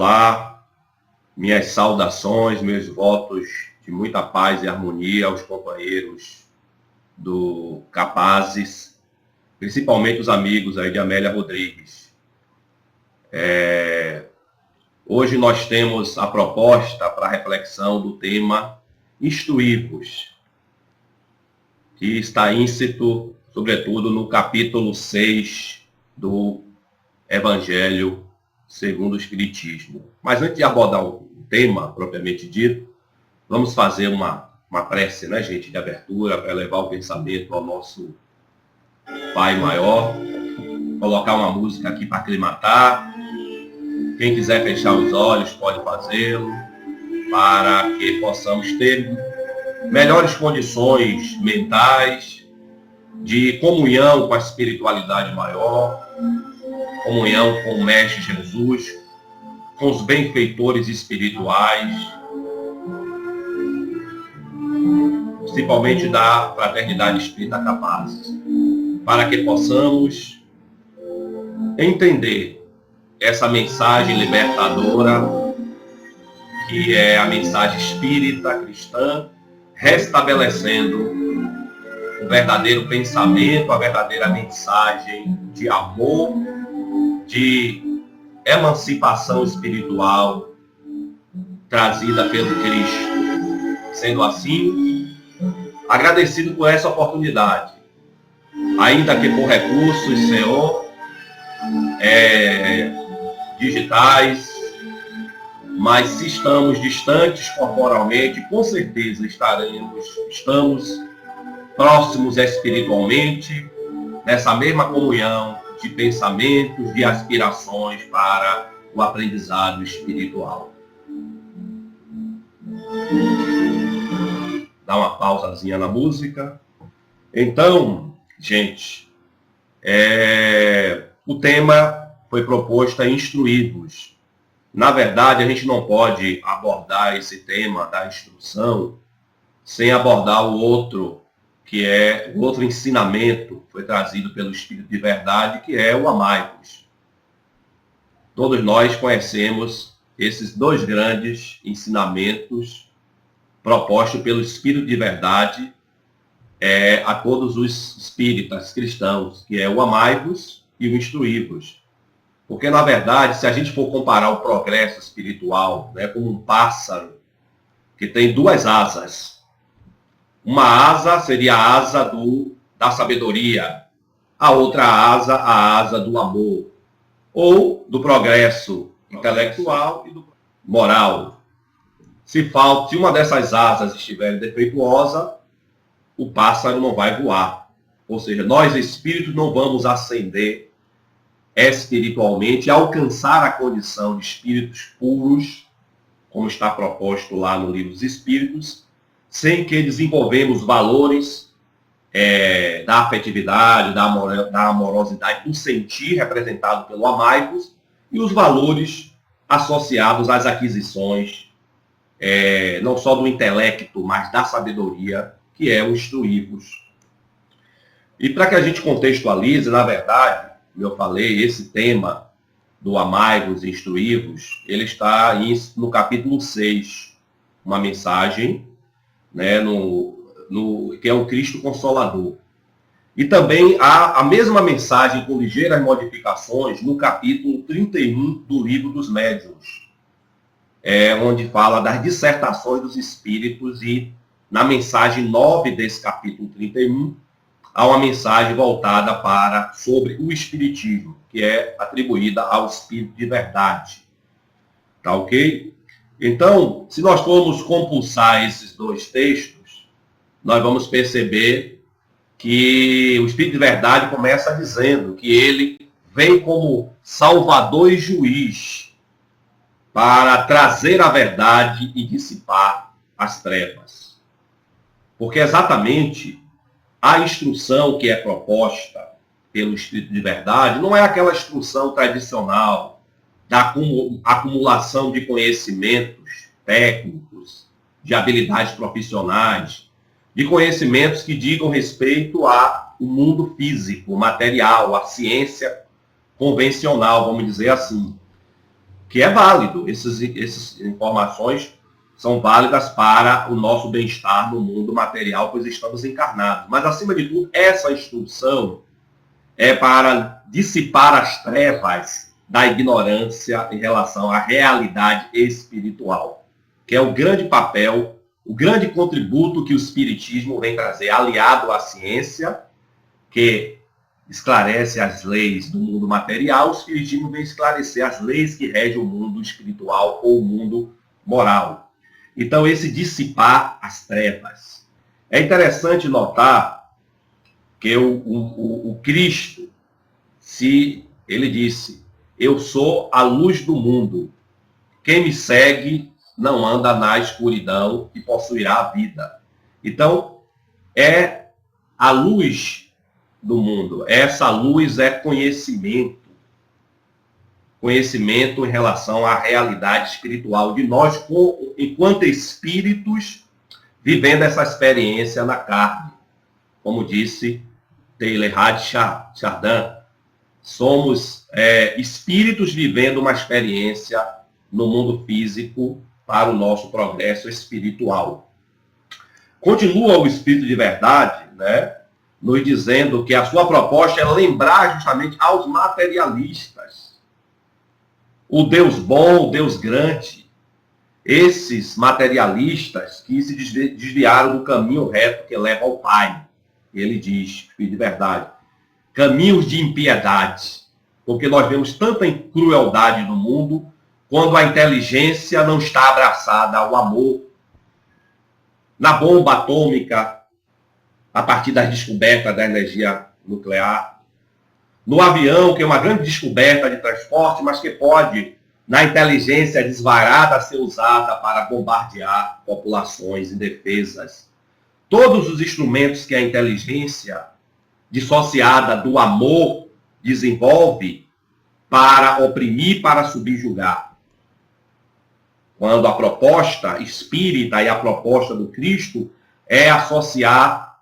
Olá, minhas saudações, meus votos de muita paz e harmonia aos companheiros do Capazes, principalmente os amigos aí de Amélia Rodrigues. Hoje nós temos a proposta para reflexão do tema Instruí-vos, que está íncito, sobretudo, no capítulo 6 do Evangelho segundo o Espiritismo. Mas antes de abordar o tema propriamente dito, vamos fazer uma prece, né, gente, de abertura, para levar o pensamento ao nosso Pai Maior. Colocar uma música aqui para aclimatar. Quem quiser fechar os olhos pode fazê-lo, para que possamos ter melhores condições mentais de comunhão com a espiritualidade maior, comunhão com o Mestre Jesus, com os benfeitores espirituais, principalmente da Fraternidade Espírita Capazes, para que possamos entender essa mensagem libertadora, que é a mensagem espírita cristã, restabelecendo o verdadeiro pensamento, a verdadeira mensagem de amor, de emancipação espiritual trazida pelo Cristo. Sendo assim, agradecido por essa oportunidade, ainda que por recursos, Senhor, digitais, mas se estamos distantes corporalmente, com certeza estamos próximos espiritualmente, nessa mesma comunhão de pensamentos, de aspirações para o aprendizado espiritual. Dá uma pausazinha na música. Então, gente, o tema foi proposto a instruí-vos. Na verdade, a gente não pode abordar esse tema da instrução sem abordar o outro, que é o outro ensinamento que foi trazido pelo Espírito de Verdade, que é o amai-vos. Todos nós conhecemos esses dois grandes ensinamentos propostos pelo Espírito de Verdade a todos os espíritas cristãos, que é o amai-vos e o instruí-vos. Porque, na verdade, se a gente for comparar o progresso espiritual, né, como um pássaro que tem duas asas, uma asa seria a asa da sabedoria, a outra asa, a asa do amor, ou do progresso intelectual e do moral. Se uma dessas asas estiver defeituosa, o pássaro não vai voar. Ou seja, nós espíritos não vamos ascender espiritualmente, alcançar a condição de espíritos puros, como está proposto lá no Livro dos Espíritos, sem que desenvolvemos valores da afetividade, da amorosidade, do sentir representado pelo amai-vos, e os valores associados às aquisições, não só do intelecto, mas da sabedoria, que é o instruí-vos. E para que a gente contextualize, na verdade, como eu falei, esse tema do amai-vos e instruí-vos, ele está no capítulo 6, uma mensagem, né, que é o Cristo Consolador. E também há a mesma mensagem com ligeiras modificações no capítulo 31 do Livro dos Médiuns, onde fala das dissertações dos espíritos, e na mensagem 9 desse capítulo 31, há uma mensagem voltada sobre o Espiritismo, que é atribuída ao Espírito de Verdade. Tá ok? Então, se nós formos compulsar esses dois textos, nós vamos perceber que o Espírito de Verdade começa dizendo que ele vem como Salvador e Juiz para trazer a verdade e dissipar as trevas. Porque exatamente a instrução que é proposta pelo Espírito de Verdade não é aquela instrução tradicional da acumulação de conhecimentos técnicos, de habilidades profissionais, de conhecimentos que digam respeito ao mundo físico, material, à ciência convencional, vamos dizer assim. que é válido. Essas informações são válidas para o nosso bem-estar no mundo material, pois estamos encarnados. Mas, acima de tudo, essa instrução é para dissipar as trevas da ignorância em relação à realidade espiritual, que é o grande papel, o grande contributo que o Espiritismo vem trazer, aliado à ciência, que esclarece as leis do mundo material. O Espiritismo vem esclarecer as leis que regem o mundo espiritual ou o mundo moral. Então, esse dissipar as trevas. É interessante notar que o Cristo, se ele disse, eu sou a luz do mundo, quem me segue não anda na escuridão e possuirá a vida. Então, é a luz do mundo. Essa luz é conhecimento. Conhecimento em relação à realidade espiritual de nós, enquanto espíritos, vivendo essa experiência na carne. Como disse Teilhard de Chardin, somos espíritos vivendo uma experiência no mundo físico para o nosso progresso espiritual. Continua o Espírito de Verdade, né, nos dizendo que a sua proposta é lembrar justamente aos materialistas o Deus bom, o Deus grande, esses materialistas que se desviaram do caminho reto que leva ao Pai. Ele diz, Espírito de Verdade, caminhos de impiedade, porque nós vemos tanta crueldade no mundo quando a inteligência não está abraçada ao amor. Na bomba atômica, a partir das descobertas da energia nuclear, no avião, que é uma grande descoberta de transporte, mas que pode, na inteligência desvarada, ser usada para bombardear populações indefesas. Todos os instrumentos que a inteligência, dissociada do amor, desenvolve para oprimir, para subjugar. Quando a proposta espírita e a proposta do Cristo é associar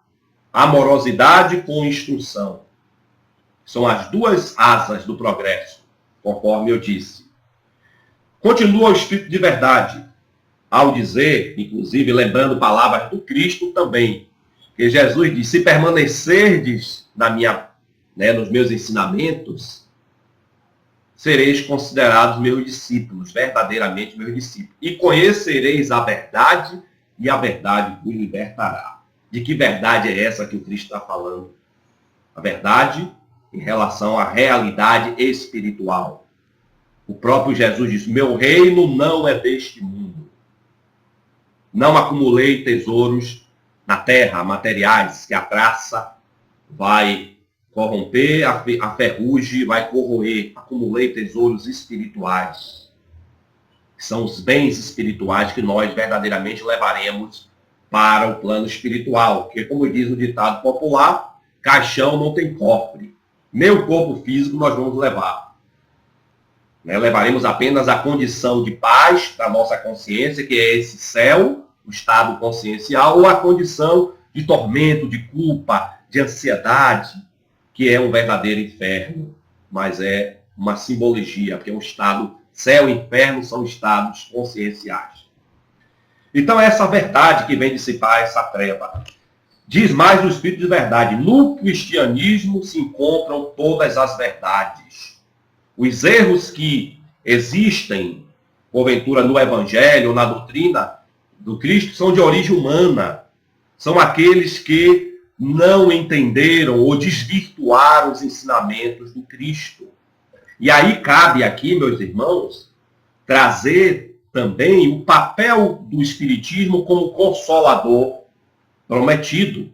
amorosidade com instrução. São as duas asas do progresso, conforme eu disse. Continua o Espírito de Verdade, ao dizer, inclusive, lembrando palavras do Cristo também, que Jesus disse, se permanecerdes nos meus ensinamentos, sereis considerados meus discípulos, verdadeiramente meus discípulos. E conhecereis a verdade, e a verdade vos libertará. De que verdade é essa que o Cristo está falando? A verdade em relação à realidade espiritual. O próprio Jesus disse, meu reino não é deste mundo. Não acumulei tesouros na terra, materiais, que a traça vai corromper, a ferrugem vai corroer. Acumulei tesouros espirituais. Que são os bens espirituais que nós verdadeiramente levaremos para o plano espiritual. Porque, como diz o ditado popular, caixão não tem cofre. Nem o corpo físico nós vamos levar. Levaremos apenas a condição de paz da nossa consciência, que é esse céu, o estado consciencial, ou a condição de tormento, de culpa, de ansiedade, que é um verdadeiro inferno, mas é uma simbologia, porque é um estado, céu e inferno são estados conscienciais. Então é essa verdade que vem dissipar essa treva. Diz mais o Espírito de Verdade, no cristianismo se encontram todas as verdades. Os erros que existem, porventura, no Evangelho, na doutrina do Cristo, são de origem humana. São aqueles que não entenderam ou desvirtuaram os ensinamentos do Cristo. E aí cabe aqui, meus irmãos, trazer também o papel do Espiritismo como consolador prometido.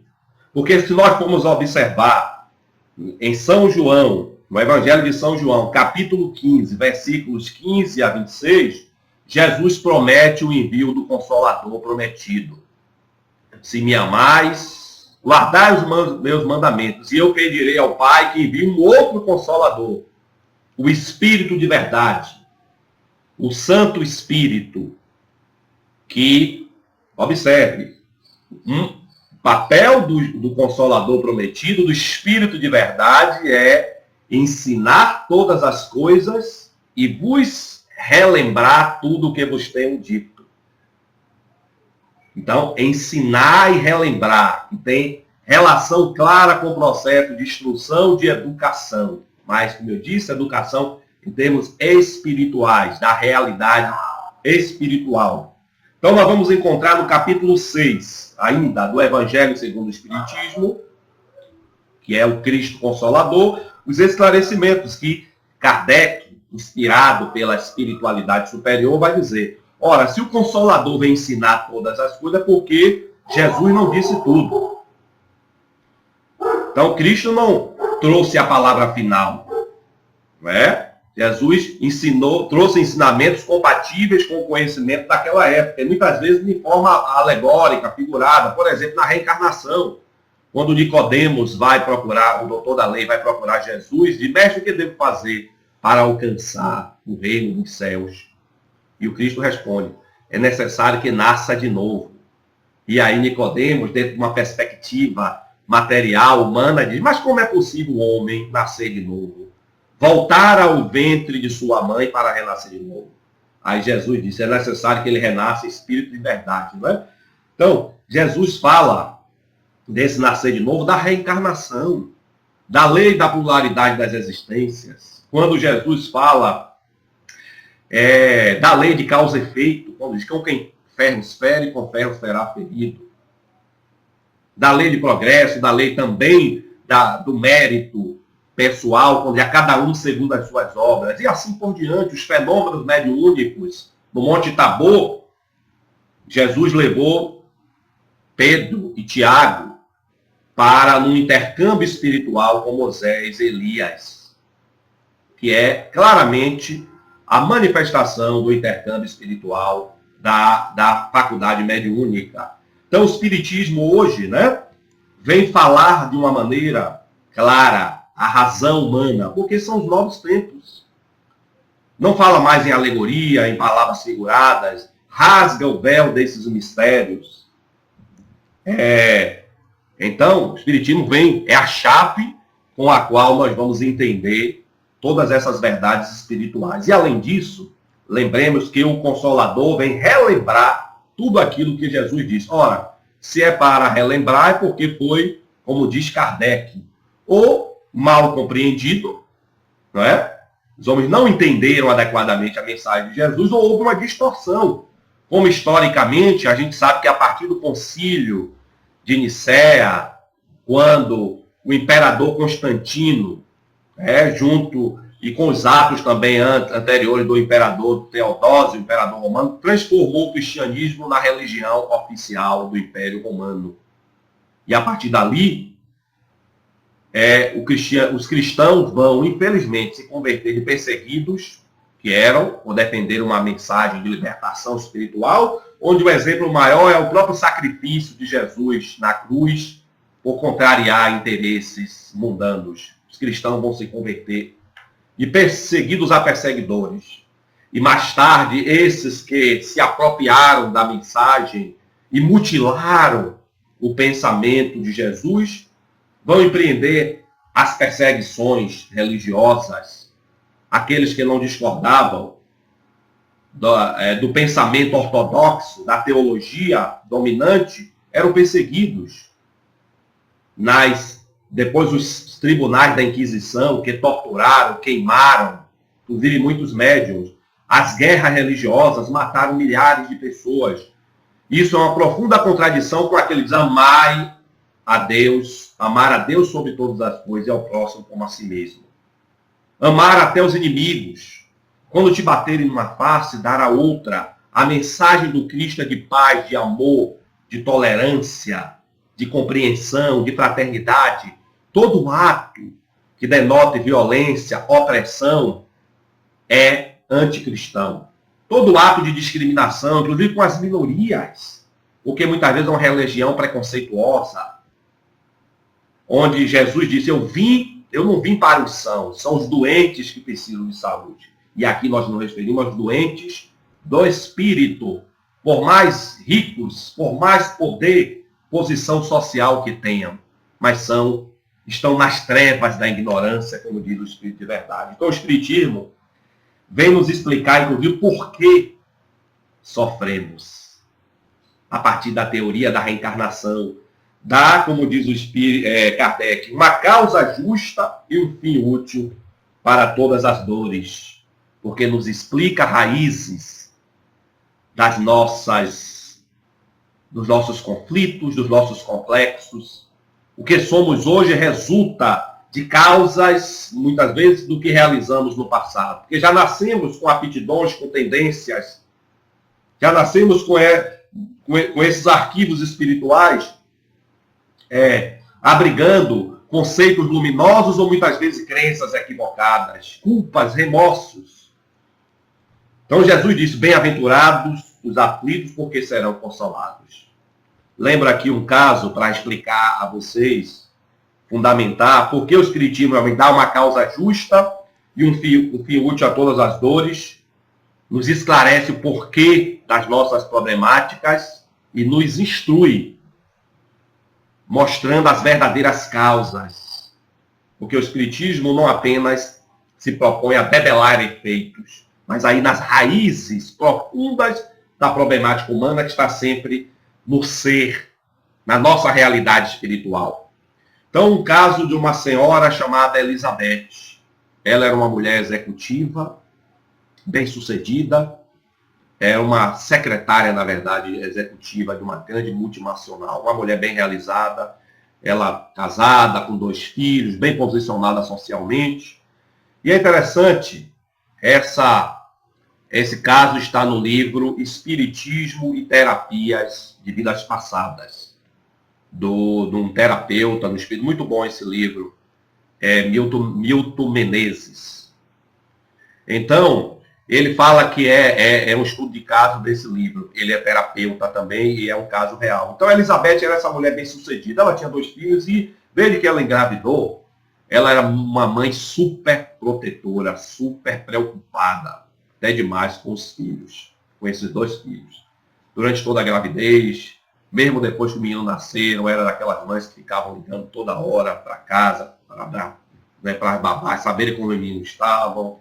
Porque se nós formos observar em São João, no Evangelho de São João, capítulo 15, versículos 15 a 26, Jesus promete o envio do Consolador prometido. Se me amais, guardai os meus mandamentos, e eu pedirei ao Pai que envie um outro Consolador, o Espírito de Verdade, o Santo Espírito, que, observe, o papel do Consolador prometido, do Espírito de Verdade, é ensinar todas as coisas e vos relembrar tudo o que vos tenho dito. Então, ensinar e relembrar, que tem relação clara com o processo de instrução, de educação. Mas, como eu disse, educação em termos espirituais, da realidade espiritual. Então, nós vamos encontrar no capítulo 6, ainda, do Evangelho segundo o Espiritismo, que é o Cristo Consolador, os esclarecimentos que Kardec, inspirado pela espiritualidade superior, vai dizer: ora, se o Consolador vem ensinar todas as coisas, é porque Jesus não disse tudo. Então, Cristo não trouxe a palavra final, não é? Jesus ensinou, trouxe ensinamentos compatíveis com o conhecimento daquela época, e muitas vezes de forma alegórica, figurada, por exemplo, na reencarnação. Quando Nicodemos vai procurar, o doutor da lei vai procurar Jesus, diz: mestre, o que devo fazer para alcançar o reino dos céus? E o Cristo responde: é necessário que nasça de novo. E aí Nicodemos, dentro de uma perspectiva material, humana, diz: mas como é possível o homem nascer de novo? Voltar ao ventre de sua mãe para renascer de novo? Aí Jesus disse: é necessário que ele renasça espírito de verdade, não é? Então, Jesus fala desse nascer de novo, da reencarnação, da lei da pluralidade das existências. Quando Jesus fala da lei de causa e efeito, quando diz: com quem ferro fere, com ferro será ferido. Da lei de progresso, da lei também do mérito pessoal, quando a cada um segundo as suas obras, e assim por diante, os fenômenos mediúnicos. No Monte Tabor, Jesus levou Pedro e Tiago para um intercâmbio espiritual com Moisés e Elias, que é claramente a manifestação do intercâmbio espiritual da faculdade mediúnica. Então, o Espiritismo hoje, né, vem falar de uma maneira clara a razão humana, porque são os novos tempos. Não fala mais em alegoria, em palavras figuradas, rasga o véu desses mistérios. Então, o Espiritismo é a chave com a qual nós vamos entender todas essas verdades espirituais. E, além disso, lembremos que o Consolador vem relembrar tudo aquilo que Jesus disse. Ora, se é para relembrar, é porque foi, como diz Kardec, ou mal compreendido, não é? Os homens não entenderam adequadamente a mensagem de Jesus, ou houve uma distorção. Como, historicamente, a gente sabe que a partir do concílio de Nicéia, quando o imperador Constantino, junto e com os atos também anteriores do imperador Teodósio, o imperador romano, transformou o cristianismo na religião oficial do Império Romano. E a partir dali, os cristãos vão, infelizmente, se converter de perseguidos, que eram, ou defender uma mensagem de libertação espiritual, onde o exemplo maior é o próprio sacrifício de Jesus na cruz, por contrariar interesses mundanos. Os cristãos vão se converter de perseguidos a perseguidores. E mais tarde, esses que se apropriaram da mensagem e mutilaram o pensamento de Jesus, vão empreender as perseguições religiosas. Aqueles que não discordavam do pensamento ortodoxo, da teologia dominante, eram perseguidos. Depois os tribunais da Inquisição, que torturaram, queimaram, inclusive muitos médiuns. As guerras religiosas mataram milhares de pessoas. Isso é uma profunda contradição com aquele diz: amar a Deus sobre todas as coisas e ao próximo como a si mesmo. Amar até os inimigos. Quando te baterem numa face, dar a outra. A mensagem do Cristo é de paz, de amor, de tolerância, de compreensão, de fraternidade. Todo ato que denote violência, opressão, é anticristão. Todo ato de discriminação, inclusive com as minorias, o que muitas vezes é uma religião preconceituosa, onde Jesus disse: eu não vim para os sãos, são os doentes que precisam de saúde. E aqui nós nos referimos aos doentes do espírito, por mais ricos, por mais poder, posição social que tenham, mas estão nas trevas da ignorância, como diz o Espírito de verdade. Então o Espiritismo vem nos explicar, inclusive, por que sofremos. A partir da teoria da reencarnação, dá, como diz o Espírito, Kardec, uma causa justa e um fim útil para todas as dores, porque nos explica raízes dos nossos conflitos, dos nossos complexos. O que somos hoje resulta de causas, muitas vezes, do que realizamos no passado. Porque já nascemos com aptidões, com tendências, já nascemos com esses arquivos espirituais, abrigando conceitos luminosos ou muitas vezes crenças equivocadas, culpas, remorsos. Então Jesus disse, bem-aventurados os aflitos, porque serão consolados. Lembro aqui um caso para explicar a vocês, fundamentar, porque o Espiritismo realmente dá uma causa justa e um fim útil a todas as dores, nos esclarece o porquê das nossas problemáticas e nos instrui, mostrando as verdadeiras causas. Porque o Espiritismo não apenas se propõe a debelar efeitos, mas aí nas raízes profundas da problemática humana que está sempre no ser, na nossa realidade espiritual. Então, um caso de uma senhora chamada Elizabeth. Ela era uma mulher executiva, bem-sucedida, era uma secretária, na verdade, executiva de uma grande multinacional, uma mulher bem realizada, ela casada, com 2 filhos, bem posicionada socialmente. E é interessante, esse caso está no livro Espiritismo e Terapias de Vidas Passadas, de um terapeuta no espírito, muito bom esse livro, Milton Menezes. Então, ele fala que é um estudo de caso desse livro. Ele é terapeuta também e é um caso real. Então, a Elizabeth era essa mulher bem-sucedida. Ela tinha 2 filhos e, desde que ela engravidou, ela era uma mãe super protetora, super preocupada, até demais com os filhos, com esses 2 filhos. Durante toda a gravidez, mesmo depois que o menino nasceram, era daquelas mães que ficavam ligando toda hora para casa, para as babás, saberem como os meninos estavam.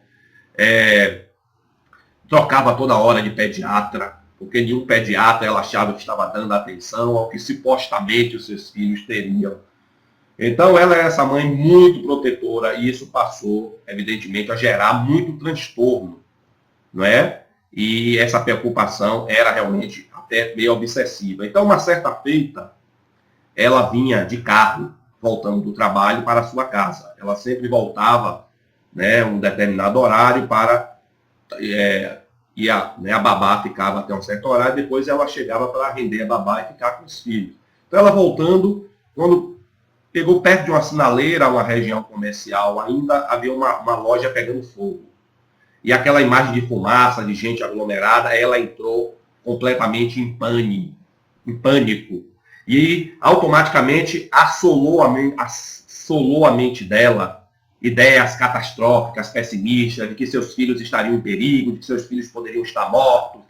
Trocava toda hora de pediatra, porque nenhum pediatra ela achava que estava dando atenção ao que supostamente os seus filhos teriam. Então ela era essa mãe muito protetora e isso passou, evidentemente, a gerar muito transtorno, não é? E essa preocupação era realmente até meio obsessiva. Então, uma certa feita, ela vinha de carro, voltando do trabalho para a sua casa. Ela sempre voltava, né, um determinado horário para... a babá ficava até um certo horário, depois ela chegava para render a babá e ficar com os filhos. Então, ela voltando, quando pegou perto de uma sinaleira, uma região comercial, ainda havia uma loja pegando fogo. E aquela imagem de fumaça, de gente aglomerada, ela entrou completamente em pânico. E automaticamente assolou a mente dela ideias catastróficas, pessimistas, de que seus filhos estariam em perigo, de que seus filhos poderiam estar mortos.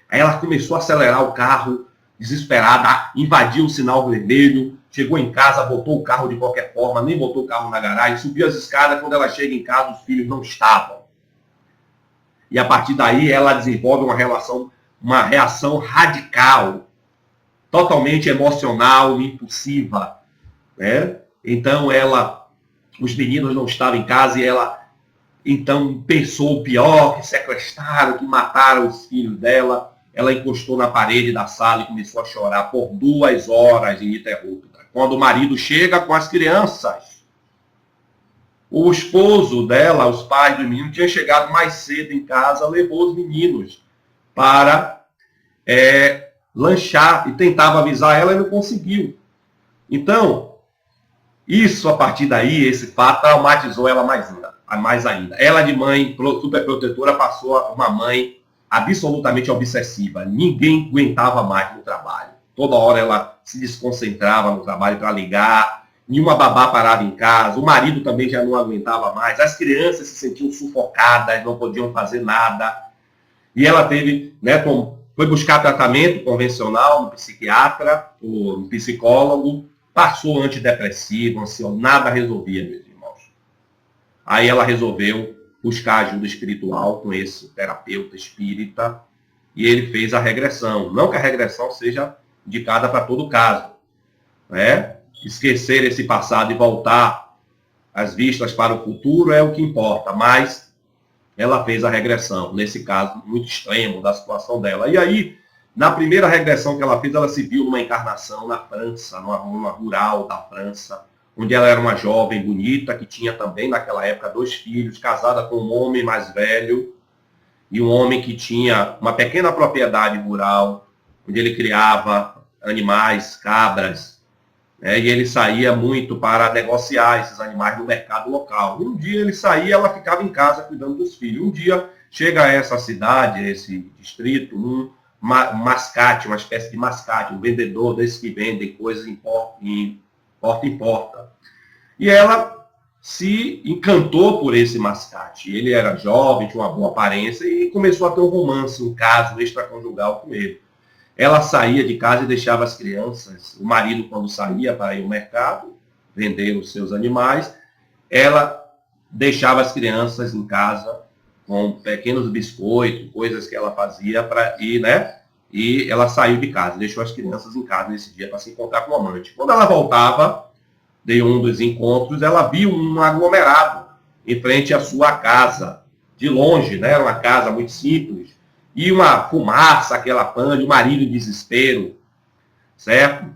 Aí ela começou a acelerar o carro, desesperada, invadiu o sinal vermelho, chegou em casa, botou o carro de qualquer forma, nem botou o carro na garagem, subiu as escadas, quando ela chega em casa, os filhos não estavam. E a partir daí ela desenvolve uma reação radical, totalmente emocional, impulsiva, né? Então os meninos não estavam em casa e ela então pensou o pior, que sequestraram, que mataram os filhos dela. Ela encostou na parede da sala e começou a chorar por 2 horas ininterrupta. Quando o marido chega com as crianças, o esposo dela, os pais dos meninos, tinham chegado mais cedo em casa, levou os meninos para lanchar e tentava avisar ela e não conseguiu. Então, isso a partir daí, esse fato, traumatizou ela mais ainda. Ela de mãe superprotetora passou a uma mãe absolutamente obsessiva. Ninguém aguentava mais no trabalho. Toda hora ela se desconcentrava no trabalho para ligar, nenhuma babá parava em casa, o marido também já não aguentava mais, as crianças se sentiam sufocadas, não podiam fazer nada. E ela teve, né, foi buscar tratamento convencional no psiquiatra, no psicólogo, passou antidepressivo, nada resolvia, meus irmãos. Aí ela resolveu buscar ajuda espiritual com esse terapeuta espírita, e ele fez a regressão. Não que a regressão seja indicada para todo caso, né? Esquecer esse passado e voltar as vistas para o futuro é o que importa, mas ela fez a regressão, nesse caso muito extremo da situação dela. E aí, na primeira regressão que ela fez, ela se viu numa encarnação na França, numa rural da França, onde ela era uma jovem bonita, que tinha também naquela época 2 filhos, casada com um homem mais velho, e um homem que tinha uma pequena propriedade rural, onde ele criava animais, cabras, né, e ele saía muito para negociar esses animais no mercado local. E um dia ele saía, ela ficava em casa cuidando dos filhos. Um dia chega a essa cidade, a esse distrito, um mascate, uma espécie de mascate, um vendedor desses que vendem coisas em porta em porta. E ela se encantou por esse mascate. Ele era jovem, tinha uma boa aparência e começou a ter um romance, um caso extraconjugal com ele. Ela saía de casa e deixava as crianças, o marido quando saía para ir ao mercado, vender os seus animais, ela deixava as crianças em casa com pequenos biscoitos, coisas que ela fazia para ir, né? E ela saiu de casa, deixou as crianças em casa nesse dia para se encontrar com o amante. Quando ela voltava de um dos encontros, ela viu um aglomerado em frente à sua casa, de longe, né? Era uma casa muito simples, e uma fumaça, aquela pã, de marido em desespero, certo?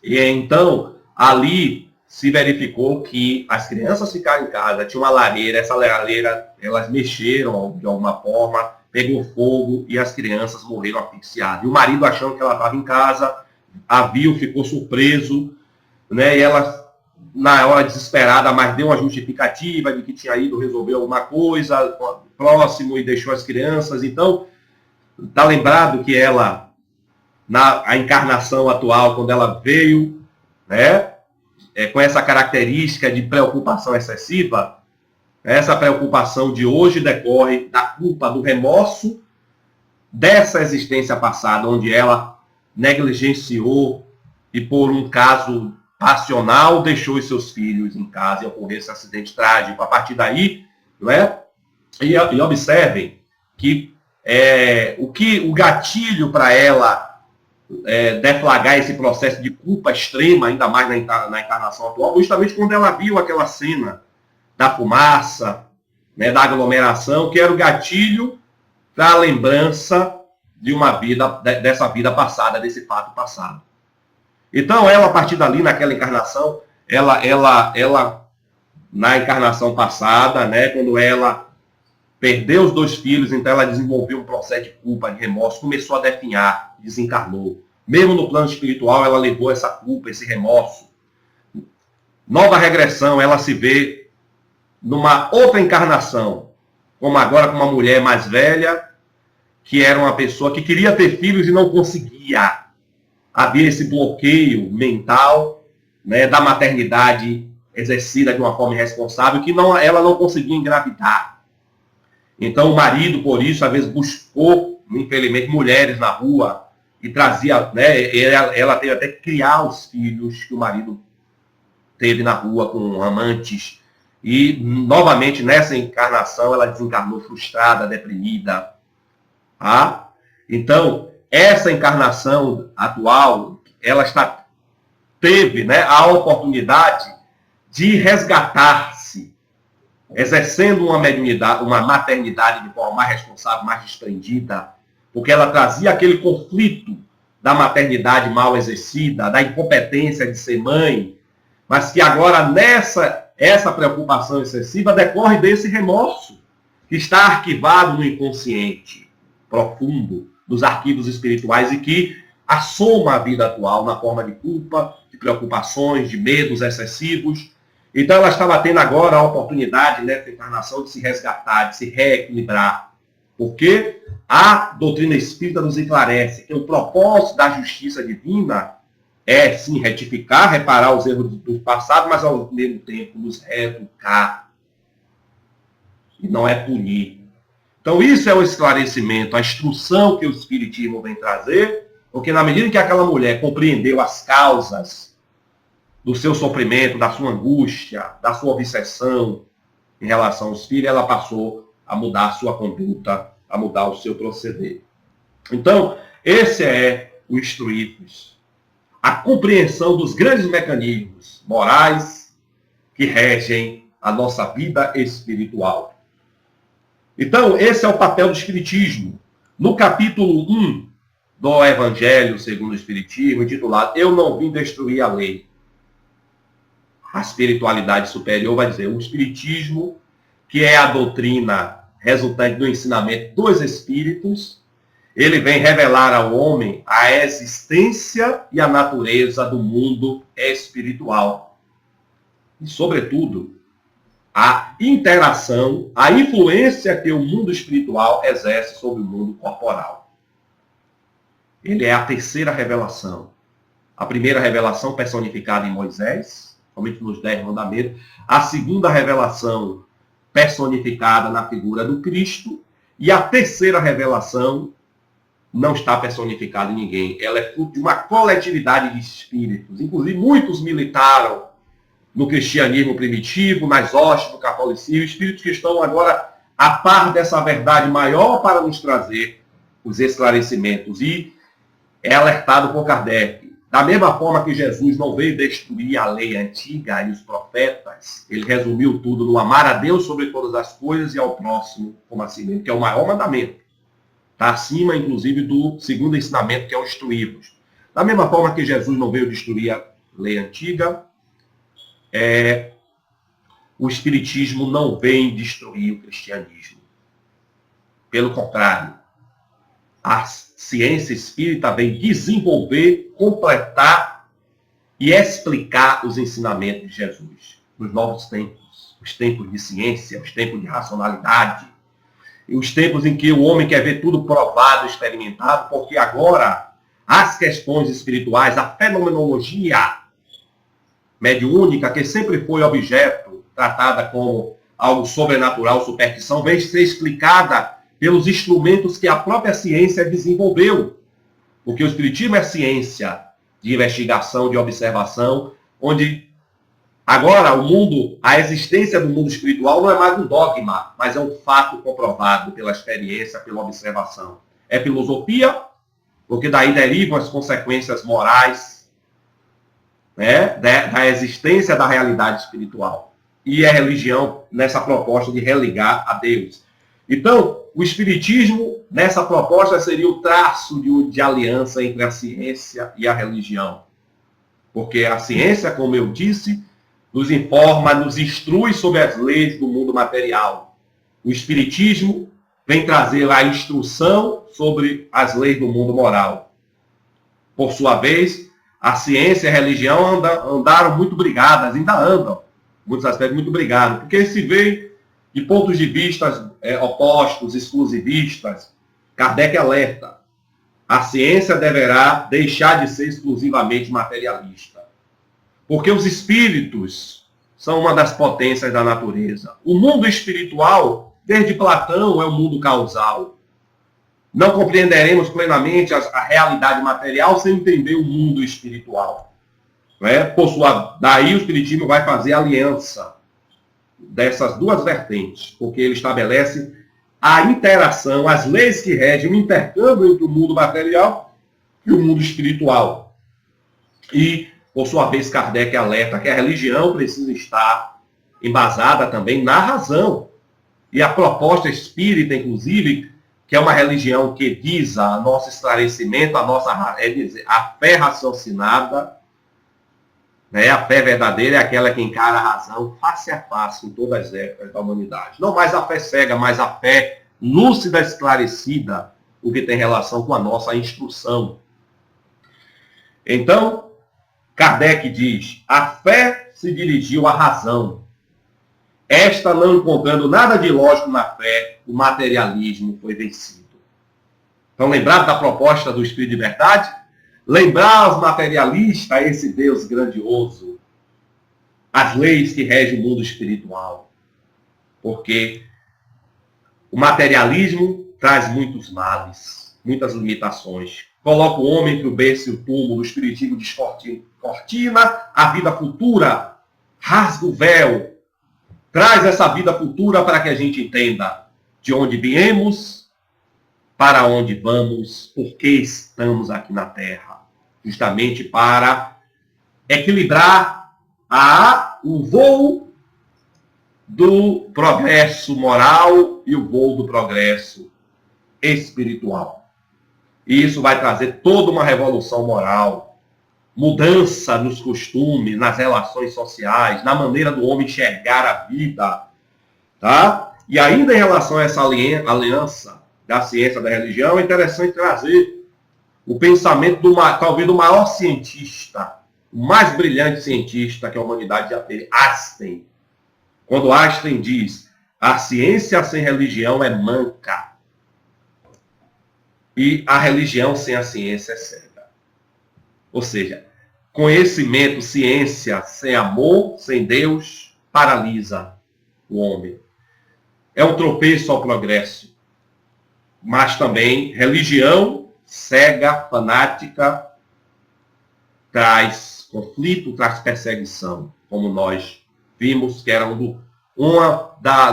E então, ali se verificou que as crianças ficaram em casa, tinha uma lareira, essa lareira, elas mexeram de alguma forma, pegou fogo e as crianças morreram asfixiadas. E o marido, achando que ela estava em casa, a viu, ficou surpreso, né? E ela, na hora desesperada, mas deu uma justificativa de que tinha ido resolver alguma coisa próximo e deixou as crianças. Então, está lembrado que ela, a encarnação atual, quando ela veio, né, com essa característica de preocupação excessiva, essa preocupação de hoje decorre da culpa, do remorso dessa existência passada, onde ela negligenciou e por um caso passional deixou os seus filhos em casa e ocorreu esse acidente trágico. A partir daí, não é? E observem que o gatilho para ela deflagrar esse processo de culpa extrema, ainda mais na encarnação atual, justamente quando ela viu aquela cena da fumaça, né, da aglomeração, que era o gatilho para a lembrança de uma vida, dessa vida passada, desse fato passado. Então, ela, a partir dali, naquela encarnação, ela na encarnação passada, né, quando ela perdeu os 2 filhos, então ela desenvolveu um processo de culpa, de remorso, começou a definhar, desencarnou. Mesmo no plano espiritual, ela levou essa culpa, esse remorso. Nova regressão, ela se vê numa outra encarnação, como agora com uma mulher mais velha, que era uma pessoa que queria ter filhos e não conseguia. Havia esse bloqueio mental, né, da maternidade exercida de uma forma irresponsável, que ela não conseguia engravidar. Então o marido, por isso, às vezes buscou, infelizmente, mulheres na rua e trazia, né, ela teve até que criar os filhos que o marido teve na rua com amantes. E, novamente, nessa encarnação, ela desencarnou frustrada, deprimida. Tá? Então, essa encarnação atual, ela teve, né, a oportunidade de resgatar-se, exercendo uma mediunidade, uma maternidade de forma mais responsável, mais desprendida, porque ela trazia aquele conflito da maternidade mal exercida, da incompetência de ser mãe, mas que agora essa preocupação excessiva decorre desse remorso que está arquivado no inconsciente profundo dos arquivos espirituais e que assoma a vida atual na forma de culpa, de preocupações, de medos excessivos. Então ela estava tendo agora a oportunidade, nessa encarnação, de se resgatar, de se reequilibrar. Porque a doutrina espírita nos esclarece que o propósito da justiça divina é, sim, retificar, reparar os erros do passado, mas ao mesmo tempo nos reeducar. E não é punir. Então isso é o esclarecimento, a instrução que o Espiritismo vem trazer, porque na medida em que aquela mulher compreendeu as causas do seu sofrimento, da sua angústia, da sua obsessão, em relação aos filhos, ela passou a mudar a sua conduta, a mudar o seu proceder. Então, esse é o instruir-vos. A compreensão dos grandes mecanismos morais que regem a nossa vida espiritual. Então, esse é o papel do Espiritismo. No capítulo 1 do Evangelho segundo o Espiritismo, intitulado Eu não vim destruir a lei. A espiritualidade superior vai dizer, o Espiritismo, que é a doutrina resultante do ensinamento dos Espíritos, ele vem revelar ao homem a existência e a natureza do mundo espiritual. E, sobretudo, a interação, a influência que o mundo espiritual exerce sobre o mundo corporal. Ele é a terceira revelação. A primeira revelação personificada em Moisés, somente nos 10 mandamentos. A segunda revelação personificada na figura do Cristo. E a terceira revelação não está personificada em ninguém. Ela é fruto de uma coletividade de espíritos. Inclusive, muitos militaram no cristianismo primitivo, nas hostes do catolicismo, espíritos que estão agora a par dessa verdade maior para nos trazer os esclarecimentos. E é alertado por Kardec. Da mesma forma que Jesus não veio destruir a lei antiga e os profetas, ele resumiu tudo no amar a Deus sobre todas as coisas e ao próximo como a si mesmo, que é o maior mandamento. Está acima, inclusive, do segundo ensinamento, que é o instruir-vos. Da mesma forma que Jesus não veio destruir a lei antiga, o Espiritismo não vem destruir o cristianismo. Pelo contrário, a ciência espírita vem desenvolver, completar e explicar os ensinamentos de Jesus nos novos tempos. Os tempos de ciência, os tempos de racionalidade, e os tempos em que o homem quer ver tudo provado, experimentado, porque agora as questões espirituais, a fenomenologia mediúnica, que sempre foi objeto, tratada como algo sobrenatural, superstição, vem ser explicada pelos instrumentos que a própria ciência desenvolveu. Porque o Espiritismo é ciência de investigação, de observação, onde agora o mundo, a existência do mundo espiritual não é mais um dogma, mas é um fato comprovado pela experiência, pela observação. É filosofia, porque daí derivam as consequências morais, né, da existência da realidade espiritual. E é religião nessa proposta de religar a Deus. Então, o Espiritismo, nessa proposta, seria o traço de aliança entre a ciência e a religião. Porque a ciência, como eu disse, nos informa, nos instrui sobre as leis do mundo material. O Espiritismo vem trazer a instrução sobre as leis do mundo moral. Por sua vez, a ciência e a religião andaram muito brigadas, ainda andam, em muitos aspectos, muito brigados, porque se vê de pontos de vista opostos, exclusivistas. Kardec alerta. A ciência deverá deixar de ser exclusivamente materialista. Porque os espíritos são uma das potências da natureza. O mundo espiritual, desde Platão, é um mundo causal. Não compreenderemos plenamente a realidade material sem entender o mundo espiritual. Daí o Espiritismo vai fazer aliança dessas duas vertentes, porque ele estabelece a interação, as leis que regem o intercâmbio entre o mundo material e o mundo espiritual. E, por sua vez, Kardec alerta que a religião precisa estar embasada também na razão. E a proposta espírita, inclusive, que é uma religião que visa nosso esclarecimento, a fé raciocinada, a fé verdadeira é aquela que encara a razão face a face em todas as épocas da humanidade. Não mais a fé cega, mas a fé lúcida, esclarecida, o que tem relação com a nossa instrução. Então, Kardec diz, a fé se dirigiu à razão. Esta, não encontrando nada de lógico na fé, o materialismo foi vencido. Então, lembrado da proposta do Espírito de Verdade? Lembrar aos materialistas esse Deus grandioso, as leis que regem o mundo espiritual. Porque o materialismo traz muitos males, muitas limitações. Coloca o homem entre o berço e o túmulo, o espiritismo descortina a vida futura, rasga o véu traz essa vida futura para que a gente entenda de onde viemos, para onde vamos, por que estamos aqui na Terra. Justamente para equilibrar o voo do progresso moral e o voo do progresso espiritual. E isso vai trazer toda uma revolução moral, mudança nos costumes, nas relações sociais, na maneira do homem enxergar a vida. Tá? E ainda em relação a essa aliança da ciência e da religião, é interessante trazer o pensamento talvez do maior cientista, o mais brilhante cientista que a humanidade já teve, Einstein. Quando Einstein diz, a ciência sem religião é manca. E a religião sem a ciência é cega. Ou seja, conhecimento, ciência sem amor, sem Deus, paralisa o homem. É um tropeço ao progresso. Mas também religião cega, fanática, traz conflito, traz perseguição, como nós vimos que era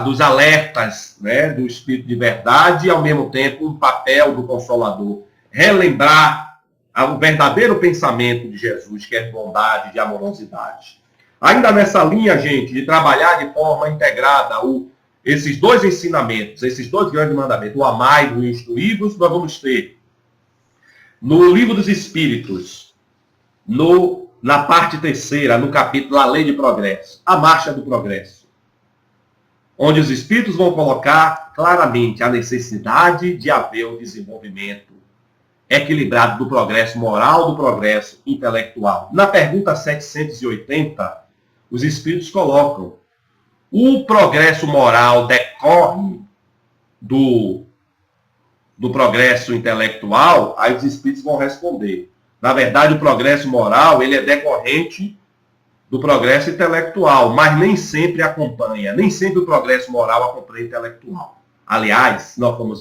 dos alertas, né, do Espírito de verdade e, ao mesmo tempo, um papel do Consolador. Relembrar o verdadeiro pensamento de Jesus, que é de bondade, de amorosidade. Ainda nessa linha, gente, de trabalhar de forma integrada esses dois ensinamentos, esses dois grandes mandamentos, o amai e o instruí-vos, nós vamos ter no Livro dos Espíritos, na parte terceira, no capítulo A Lei de Progresso, a Marcha do Progresso, onde os Espíritos vão colocar claramente a necessidade de haver um desenvolvimento equilibrado do progresso moral, do progresso intelectual. Na pergunta 780, os Espíritos colocam: o progresso moral decorre do progresso intelectual? Aí os Espíritos vão responder: na verdade, o progresso moral ele é decorrente do progresso intelectual, mas nem sempre acompanha, nem sempre o progresso moral acompanha o intelectual. Aliás, nós vamos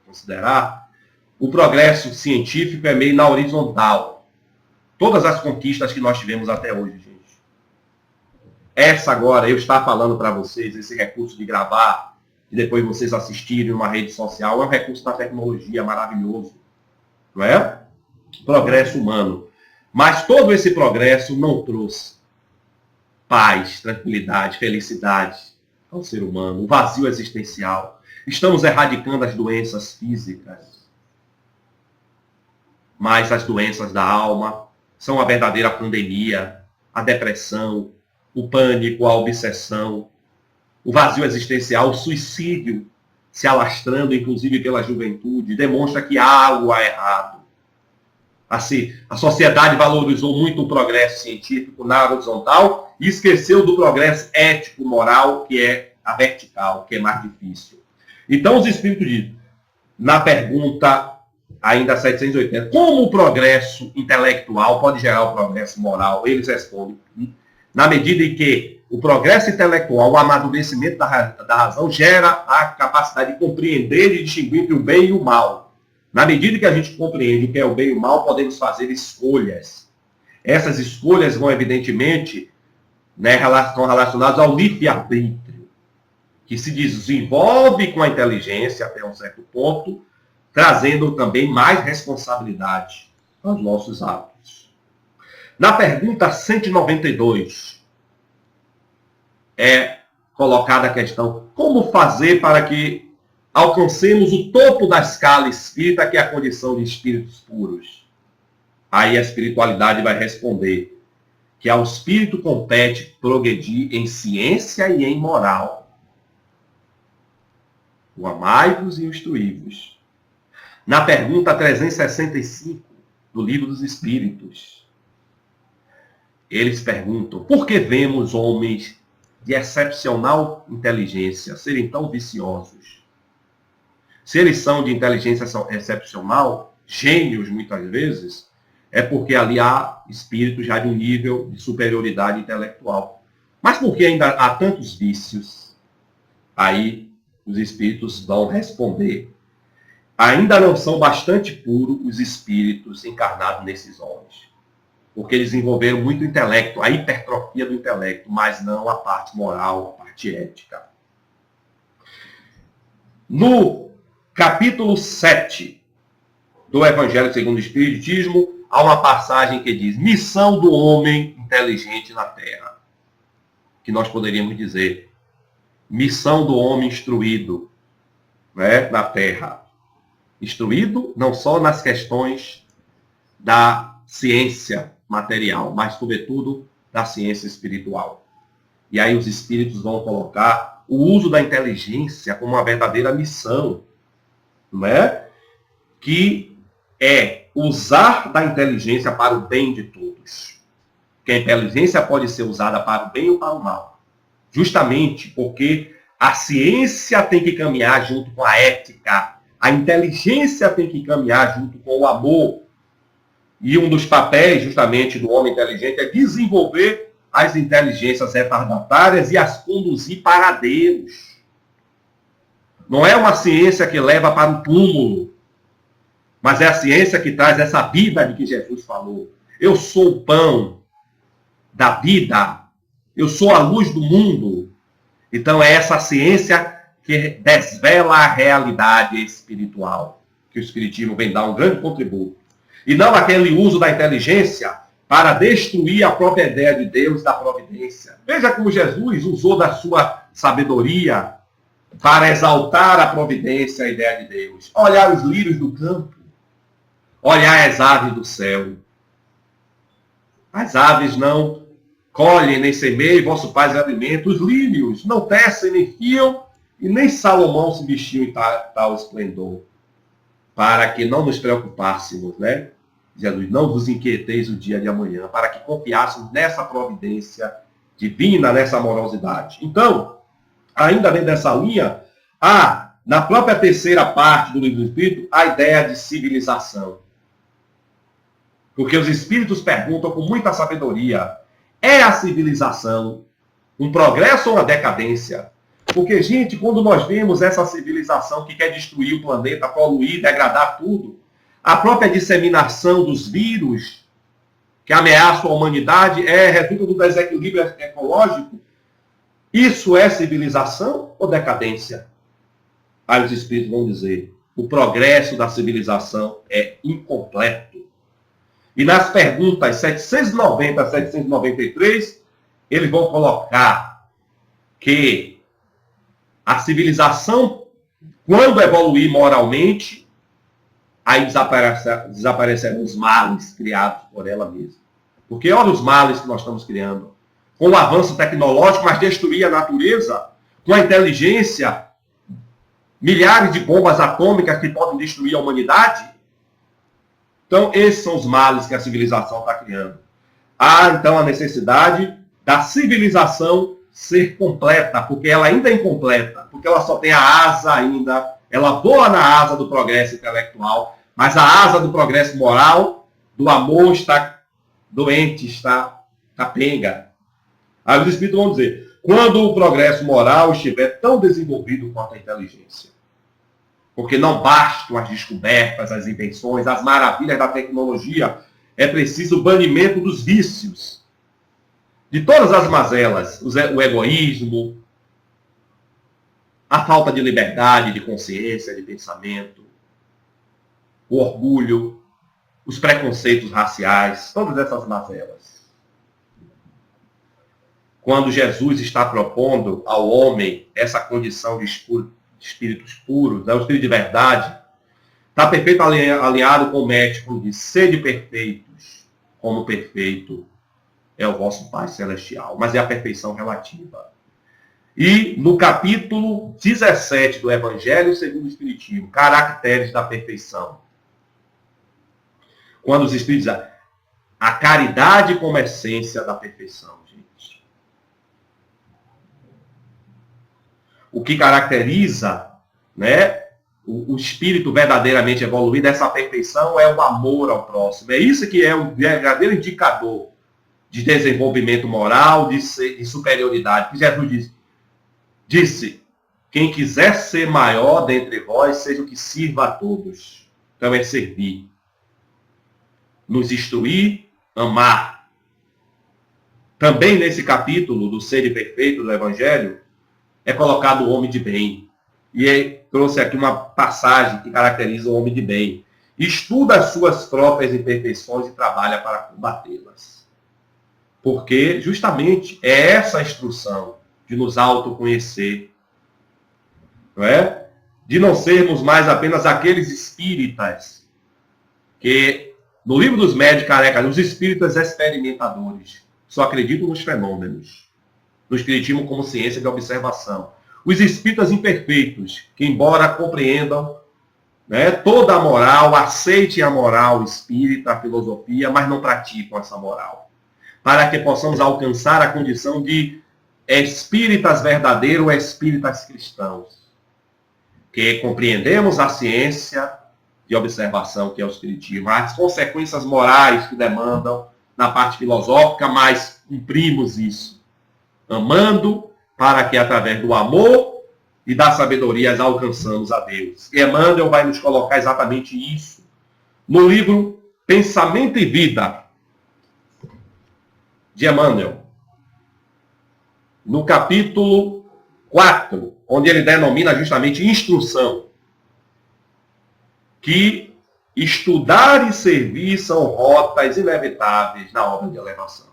considerar, o progresso científico é meio na horizontal. Todas as conquistas que nós tivemos até hoje, gente. Essa agora, eu estar falando para vocês, esse recurso de gravar, e depois vocês assistirem uma rede social, é um recurso da tecnologia maravilhoso. Não é? Progresso humano. Mas todo esse progresso não trouxe paz, tranquilidade, felicidade ao ser humano, o vazio existencial. Estamos erradicando as doenças físicas, mas as doenças da alma são a verdadeira pandemia, a depressão, o pânico, a obsessão, o vazio existencial, o suicídio se alastrando, inclusive pela juventude, demonstra que há algo errado. Assim, a sociedade valorizou muito o progresso científico na horizontal e esqueceu do progresso ético, moral, que é a vertical, que é mais difícil. Então, os Espíritos dizem, na pergunta ainda 780, como o progresso intelectual pode gerar o progresso moral? Eles respondem, na medida em que o progresso intelectual, o amadurecimento da razão, gera a capacidade de compreender e distinguir entre o bem e o mal. Na medida que a gente compreende o que é o bem e o mal, podemos fazer escolhas. Essas escolhas vão, evidentemente, estão relacionadas ao livre-arbítrio, que se desenvolve com a inteligência até um certo ponto, trazendo também mais responsabilidade aos nossos atos. Na pergunta 192, é colocada a questão: como fazer para que alcancemos o topo da escala espírita, que é a condição de espíritos puros? Aí a espiritualidade vai responder que ao espírito compete progredir em ciência e em moral. O amai-vos e o instruí-vos. Na pergunta 365 do Livro dos Espíritos, eles perguntam: por que vemos homens de excepcional inteligência serem tão viciosos? Se eles são de inteligência excepcional, gênios muitas vezes, é porque ali há espíritos já de um nível de superioridade intelectual. Mas por que ainda há tantos vícios? Aí os espíritos vão responder: ainda não são bastante puros os espíritos encarnados nesses homens. porque desenvolveram muito intelecto, a hipertrofia do intelecto, mas não a parte moral, a parte ética. No capítulo 7 do Evangelho segundo o Espiritismo, há uma passagem que diz: missão do homem inteligente na Terra. Que nós poderíamos dizer, missão do homem instruído, né, na Terra. Instruído não só nas questões da ciência material, mas, sobretudo, da ciência espiritual. E aí os espíritos vão colocar o uso da inteligência como uma verdadeira missão, né? Que é usar da inteligência para o bem de todos. Que a inteligência pode ser usada para o bem ou para o mal. Justamente porque a ciência tem que caminhar junto com a ética. A inteligência tem que caminhar junto com o amor. E um dos papéis, justamente, do homem inteligente é desenvolver as inteligências retardatárias e as conduzir para Deus. Não é uma ciência que leva para o túmulo, mas é a ciência que traz essa vida de que Jesus falou. Eu sou o pão da vida. Eu sou a luz do mundo. Então é essa ciência que desvela a realidade espiritual, que o Espiritismo vem dar um grande contributo. E não aquele uso da inteligência para destruir a própria ideia de Deus, da providência. Veja como Jesus usou da sua sabedoria para exaltar a providência, a ideia de Deus. Olhar os lírios do campo, olhar as aves do céu. As aves não colhem nem semeiam, vosso Pai os alimenta. Os lírios não tecem nem fiam, e nem Salomão se vestiu em tal esplendor. Para que não nos preocupássemos, né? Jesus, não vos inquieteis o dia de amanhã, para que confiássemos nessa providência divina, nessa amorosidade. Então, ainda dentro dessa linha, há, na própria terceira parte do Livro do Espírito, a ideia de civilização. Porque os Espíritos perguntam com muita sabedoria, é a civilização um progresso ou uma decadência? Porque, gente, quando nós vemos essa civilização que quer destruir o planeta, poluir, degradar tudo, a própria disseminação dos vírus que ameaçam a humanidade resulta do desequilíbrio ecológico. Isso é civilização ou decadência? Aí os espíritos vão dizer, o progresso da civilização é incompleto. E nas perguntas 790 a 793, eles vão colocar que a civilização, quando evoluir moralmente, aí desaparecerão os males criados por ela mesma. Porque olha os males que nós estamos criando. Com o avanço tecnológico, mas destruir a natureza, com a inteligência, milhares de bombas atômicas que podem destruir a humanidade. Então, esses são os males que a civilização está criando. Há, então, a necessidade da civilização ser completa, porque ela ainda é incompleta, porque ela só tem a asa ainda, ela voa na asa do progresso intelectual, mas a asa do progresso moral, do amor, está doente, está capenga. Aí os espíritos vão dizer, quando o progresso moral estiver tão desenvolvido quanto a inteligência, porque não bastam as descobertas, as invenções, as maravilhas da tecnologia, é preciso o banimento dos vícios, de todas as mazelas, o egoísmo, a falta de liberdade, de consciência, de pensamento, o orgulho, os preconceitos raciais, todas essas mazelas. Quando Jesus está propondo ao homem essa condição de espíritos puros, né, o espírito de verdade, está perfeito alinhado com o médico de sede perfeitos, como perfeito é o vosso Pai Celestial, mas é a perfeição relativa. E no capítulo 17 do Evangelho segundo o Espiritismo, caracteres da perfeição. Quando os Espíritos dizem, a caridade como essência da perfeição, gente. O que caracteriza, né, o espírito verdadeiramente evoluído, essa perfeição é o amor ao próximo. É isso que é o verdadeiro indicador de desenvolvimento moral, de superioridade. Que Jesus disse, quem quiser ser maior dentre vós, seja o que sirva a todos. Então é servir. Nos instruir amar. Também nesse capítulo do Sede Perfeito do Evangelho, é colocado o homem de bem. E trouxe aqui uma passagem que caracteriza o homem de bem. Estuda as suas próprias imperfeições e trabalha para combatê-las. Porque justamente é essa a instrução de nos autoconhecer, não é? De não sermos mais apenas aqueles espíritas que, no livro dos médios, careca, os espíritas experimentadores, só acreditam nos fenômenos, no espiritismo como ciência de observação. Os espíritas imperfeitos, que embora compreendam, né, toda a moral, aceitem a moral espírita, a filosofia, mas não praticam essa moral. Para que possamos alcançar a condição de espíritas verdadeiros, espíritas cristãos. Que compreendemos a ciência de observação, que é o espiritismo, as consequências morais que demandam na parte filosófica, mas cumprimos isso. Amando, para que através do amor e da sabedoria alcançamos a Deus. E Emmanuel vai nos colocar exatamente isso no livro Pensamento e Vida, de Emmanuel, no capítulo 4, onde ele denomina justamente instrução, que estudar e servir são rotas inevitáveis na obra de elevação.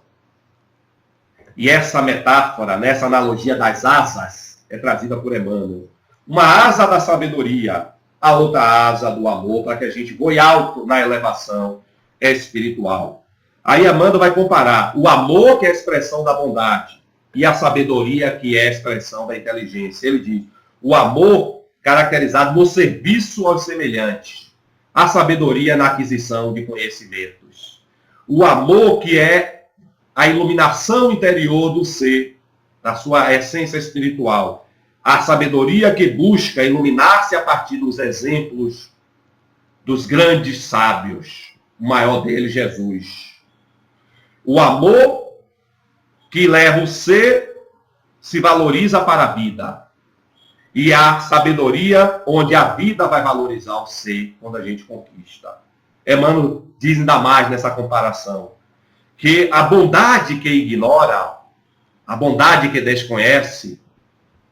E essa metáfora, nessa analogia das asas, é trazida por Emmanuel. Uma asa da sabedoria, a outra asa do amor, para que a gente voe alto na elevação espiritual. Aí Emmanuel vai comparar o amor, que é a expressão da bondade, e a sabedoria, que é a expressão da inteligência. Ele diz, o amor caracterizado no serviço aos semelhantes, a sabedoria na aquisição de conhecimentos. O amor, que é a iluminação interior do ser, da sua essência espiritual. A sabedoria, que busca iluminar-se a partir dos exemplos dos grandes sábios, o maior deles, Jesus. O amor, que leva o ser, se valoriza para a vida. E a sabedoria, onde a vida vai valorizar o ser, quando a gente conquista. Emmanuel diz ainda mais nessa comparação, que a bondade que ignora, a bondade que desconhece,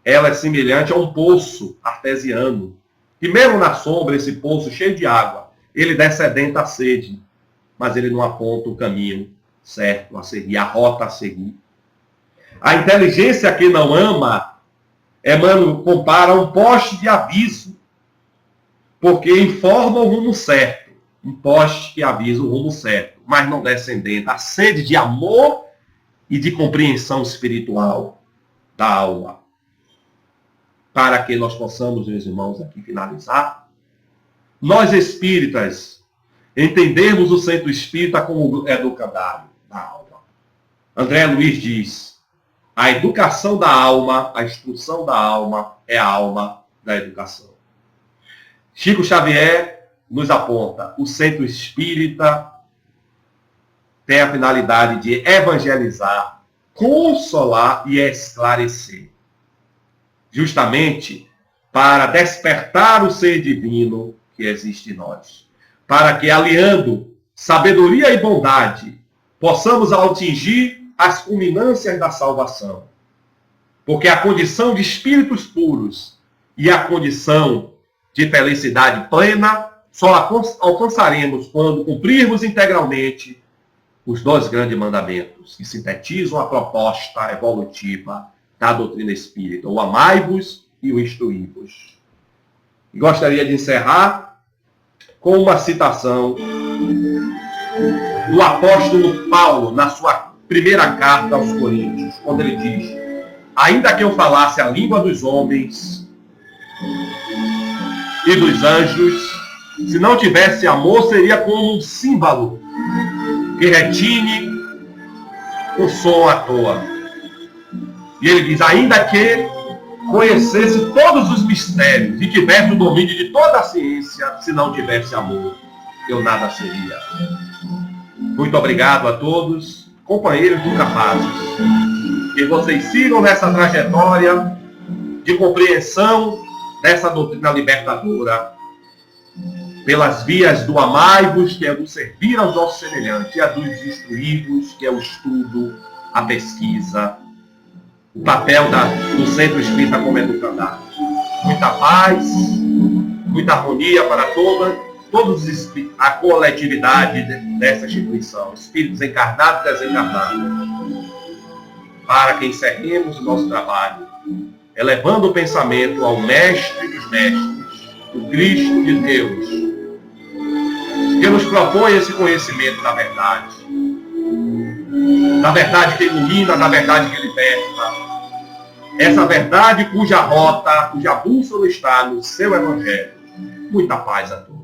ela é semelhante a um poço artesiano. E mesmo na sombra, esse poço cheio de água, ele descedenta a sede, mas ele não aponta o caminho certo a seguir, a rota a seguir. A inteligência que não ama, Emmanuel compara a um poste de aviso, porque informa o rumo certo. Um poste que avisa o rumo certo, mas não descendente. A sede de amor e de compreensão espiritual da alma. Para que nós possamos, meus irmãos, aqui finalizar, nós espíritas entendemos o centro espírita como educandário da alma. André Luiz diz, a educação da alma, a instrução da alma é a alma da educação. Chico Xavier nos aponta, o centro espírita tem a finalidade de evangelizar, consolar e esclarecer. Justamente para despertar o ser divino que existe em nós. Para que, aliando sabedoria e bondade, possamos atingir as culminâncias da salvação. Porque a condição de espíritos puros e a condição de felicidade plena só alcançaremos quando cumprirmos integralmente os dois grandes mandamentos, que sintetizam a proposta evolutiva da doutrina espírita, o amai-vos e o instruí-vos. Gostaria de encerrar com uma citação do apóstolo Paulo, na sua primeira carta aos Coríntios, quando ele diz, ainda que eu falasse a língua dos homens e dos anjos, se não tivesse amor, seria como um símbolo que retine o som à toa. E ele diz, ainda que conhecesse todos os mistérios e tivesse o domínio de toda a ciência, se não tivesse amor, eu nada seria. Muito obrigado a todos, companheiros do Capazes. Que vocês sigam nessa trajetória de compreensão dessa doutrina libertadora pelas vias do amai-vos, que é do servir aos nossos semelhantes, e a dos instruir-vos, que é o estudo, a pesquisa, o papel do Centro Espírita como educandado. Muita paz, muita harmonia para todos a coletividade dessa instituição, espíritos encarnados e desencarnados, para que encerremos o nosso trabalho, elevando o pensamento ao Mestre dos Mestres, o Cristo de Deus, que nos propõe esse conhecimento da verdade que ilumina, da verdade que liberta, essa verdade cuja rota, cuja bússola está no seu Evangelho. Muita paz a todos.